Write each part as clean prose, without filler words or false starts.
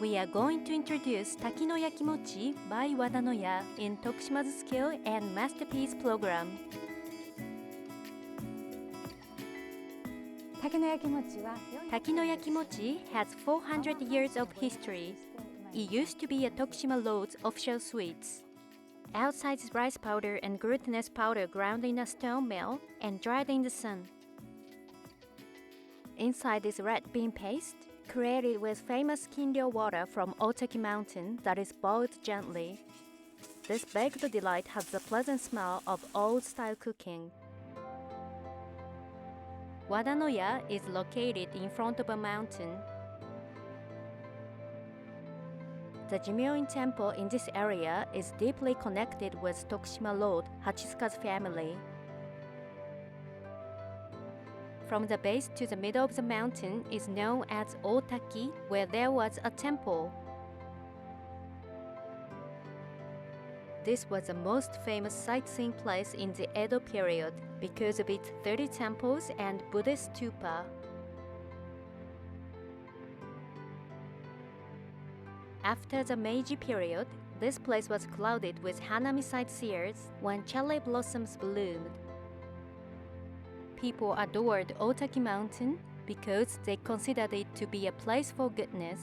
We are going to introduce 滝の焼餅 by 和田の屋 in Tokushima's Skill and Masterpiece Program. 滝の焼餅は滝の焼餅 has 400 years of history. It used to be a Tokushima Lord's official sweets. Outside is rice powder and glutinous powder ground in a stone mill and dried in the sun. Inside is red bean paste, created with famous kinryo water from Otaki Mountain that is boiled gently. This baked delight has the pleasant smell of old-style cooking. Wada no Ya is located in front of a mountain. The Jimyoin temple in this area is deeply connected with Tokushima Lord Hachisuka's family. From the base to the middle of the mountain is known as Otaki, where there was a temple. This was the most famous sightseeing place in the Edo period because of its 30 temples and Buddhist stupa. After the Meiji period, this place was clouded with hanami sightseers when cherry blossoms bloomed. People adored Otaki Mountain because they considered it to be a place for goodness.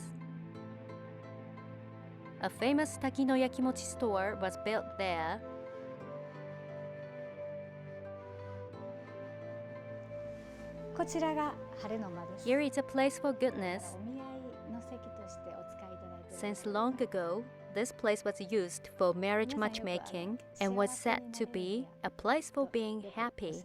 A famous Taki no Yakimochi store was built there. こちらが晴れの間です。 Here is a place for goodness. お見合いの席としてお使いいただいている。 Since long ago, this place was used for marriage matchmaking and was said to be a place for being happy.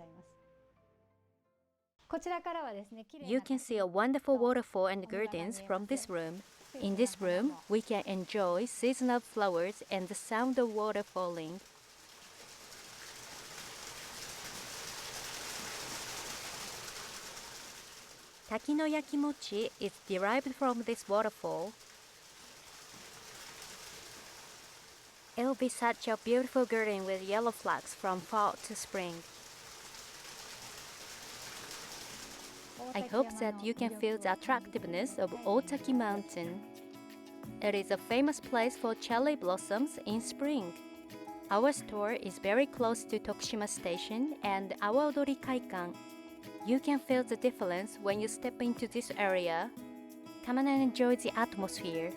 こちらからはですね、綺麗な You can see a wonderful waterfall and gardens from this room. In this room, we can enjoy seasonal flowers and the sound of water falling. Taki no Yakimochi is derived from this waterfall. It will be such a beautiful garden with yellow flags from fall to spring. I hope that you can feel the attractiveness of Otaki Mountain. It is a famous place for cherry blossoms in spring. Our store is very close to Tokushima Station and Awa Odori Kaikan. You can feel the difference when you step into this area. Come on and enjoy the atmosphere.